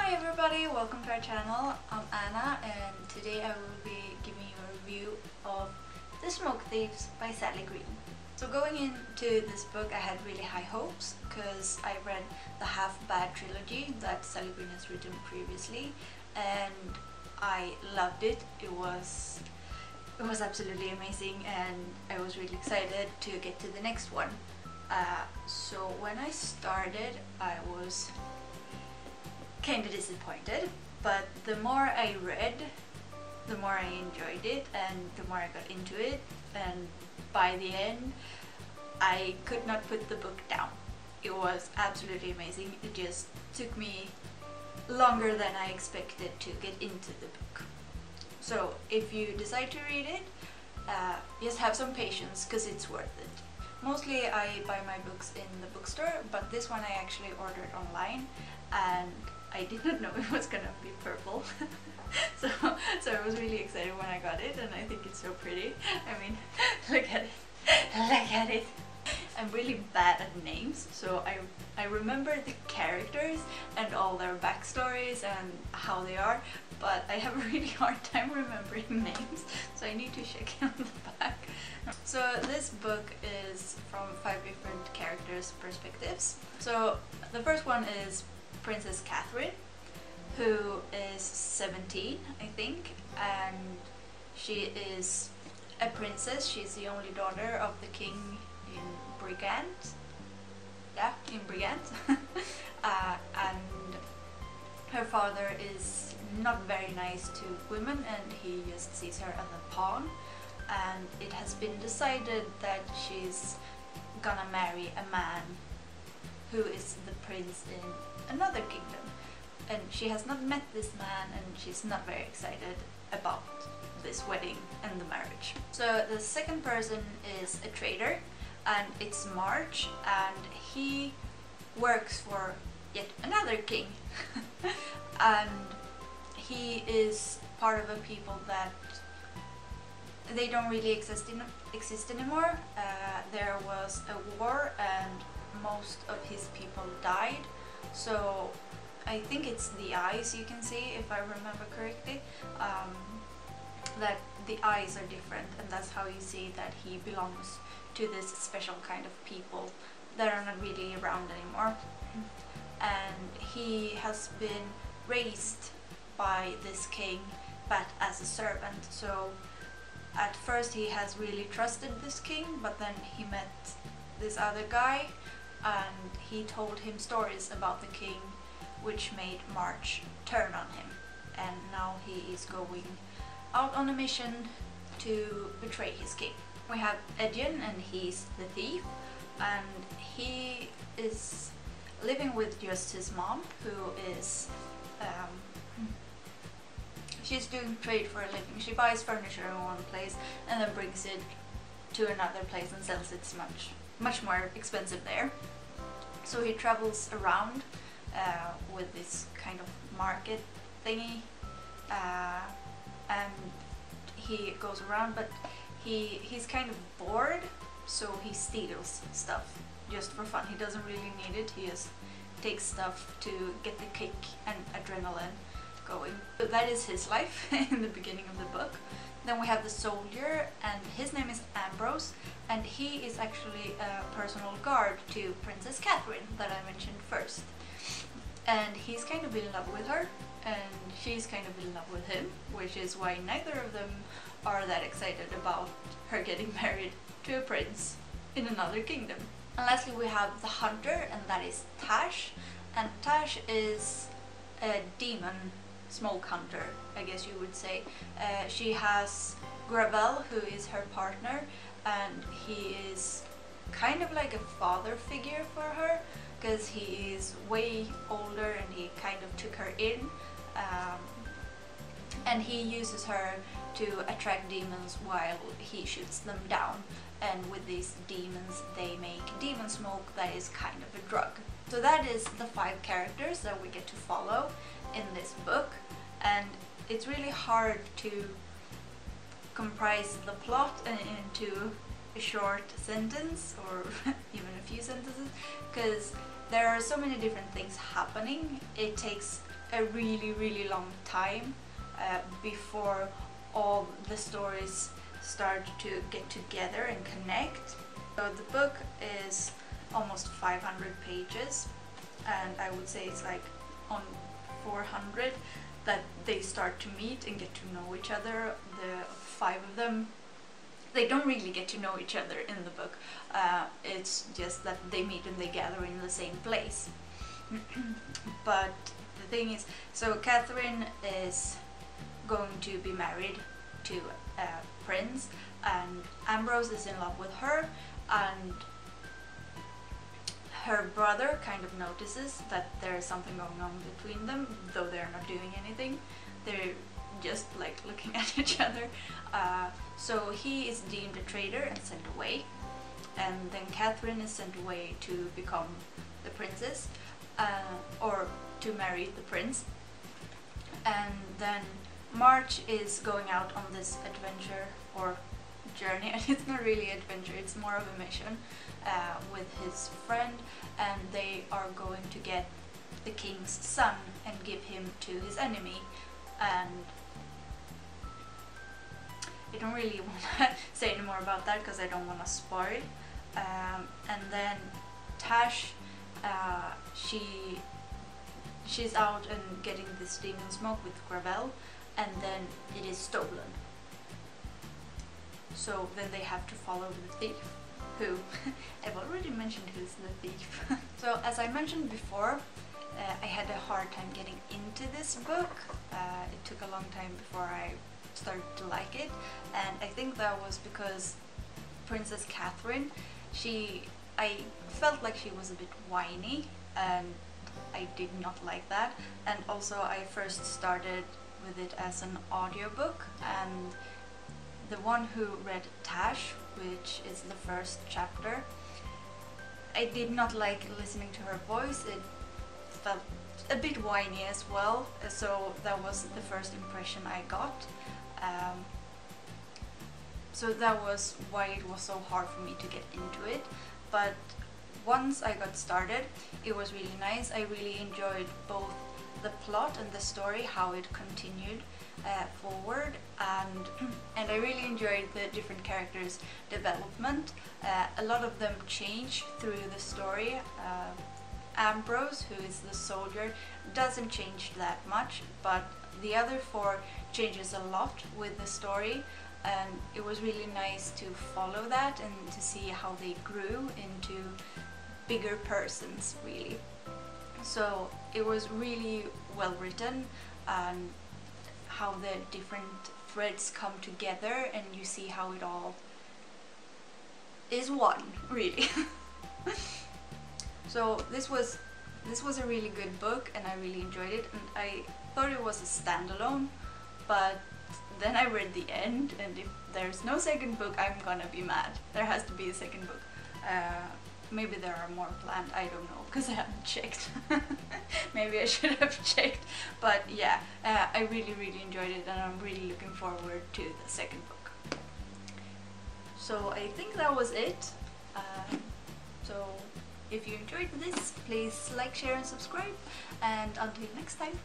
Hi everybody, welcome to our channel. I'm Anna and today I will be giving you a review of The Smoke Thieves by Sally Green. So going into this book I had really high hopes because I read the Half Bad trilogy that Sally Green has written previously and I loved it. It was absolutely amazing and I was really excited to get to the next one. So when I started I was kind of disappointed, but the more I read, the more I enjoyed it and the more I got into it, and by the end I could not put the book down. It was absolutely amazing. It just took me longer than I expected to get into the book. So if you decide to read it, just have some patience because it's worth it. Mostly I buy my books in the bookstore, but this one I actually ordered online and I did not know it was gonna be purple. so I was really excited when I got it and I think it's so pretty. I mean, look at it. Look at it. I'm really bad at names, so I remember the characters and all their backstories and how they are, but I have a really hard time remembering names, so I need to check on the back. So this book is from 5 different characters' perspectives. So the first one is Princess Catherine, who is 17, I think, and she is a princess. She's the only daughter of the king in Brigant. Yeah, in Brigant. And her father is not very nice to women and he just sees her as a pawn, and it has been decided that she's gonna marry a man who is the prince in another kingdom, and she has not met this man and she's not very excited about this wedding and the marriage. So the second person is a trader and it's March, and he works for yet another king and he is part of a people that they don't really exist anymore. There was a war and most of his people died, so I think it's the eyes you can see, if I remember correctly, that the eyes are different, and that's how you see that he belongs to this special kind of people that are not really around anymore. And he has been raised by this king but as a servant, so at first he has really trusted this king, but then he met this other guy and he told him stories about the king which made March turn on him, and now he is going out on a mission to betray his king. We have Edion and he's the thief, and he is living with just his mom, who is she's doing trade for a living. She buys furniture in one place and then brings it to another place and sells it much more expensive there. So he travels around with this kind of market thingy, and he goes around, but he's kind of bored, so he steals stuff just for fun. He doesn't really need it, he just takes stuff to get the kick and adrenaline going. So that is his life in the beginning of the book. Then we have the soldier, and his name is Ambrose, and he is actually a personal guard to Princess Catherine that I mentioned first. And he's kind of in love with her, and she's kind of in love with him, which is why neither of them are that excited about her getting married to a prince in another kingdom. And lastly we have the hunter, and that is Tash, and Tash is a demon smoke hunter, I guess you would say. She has Gravel, who is her partner, and he is kind of like a father figure for her because he is way older and he kind of took her in, and he uses her to attract demons while he shoots them down, and with these demons they make demon smoke that is kind of a drug. So that is the 5 characters that we get to follow in this book, and it's really hard to comprise the plot into a short sentence or even a few sentences because there are so many different things happening. It takes a really long time before all the stories start to get together and connect. So the book is almost 500 pages, and I would say it's like on 400 that they start to meet and get to know each other. The 5 of them, they don't really get to know each other in the book. It's just that they meet and they gather in the same place. But the thing is, so Catherine is going to be married to a prince, and Ambrose is in love with her, and her brother kind of notices that there is something going on between them, though they're not doing anything. They're just like looking at each other. So he is deemed a traitor and sent away, and then Catherine is sent away to become the princess, or to marry the prince. And then March is going out on this adventure or journey, and it's not really adventure, it's more of a mission, with his friend, and they are going to get the king's son and give him to his enemy. And I don't really want to say any more about that because I don't want to spoil. And then Tash, she's out and getting this demon smoke with Gravel, and then it is stolen. So then they have to follow the thief, who I've already mentioned who's the thief. So as I mentioned before, I had a hard time getting into this book. It took a long time before I started to like it, and I think that was because Princess Catherine, I felt like she was a bit whiny, and I did not like that. And also I first started with it as an audiobook, and the one who read Tash, which is the first chapter, I did not like listening to her voice. It felt a bit whiny as well, so that was the first impression I got. So that was why it was so hard for me to get into it. But once I got started, it was really nice. I really enjoyed both the plot and the story, how it continued forward, and I really enjoyed the different characters' development. A lot of them change through the story. Ambrose, who is the soldier, doesn't change that much, but the other 4 changes a lot with the story, and it was really nice to follow that and to see how they grew into bigger persons, really. So it was really well written, and how the different threads come together and you see how it all is one, really. So this was a really good book, and I really enjoyed it, and I thought it was a standalone, but then I read the end, and if there's no second book, I'm gonna be mad. There has to be a second book. Maybe there are more planned, I don't know, because I haven't checked. Maybe I should have checked, but yeah, I really enjoyed it, and I'm really looking forward to the second book. So I think that was it. So if you enjoyed this, please like, share and subscribe, and until next time.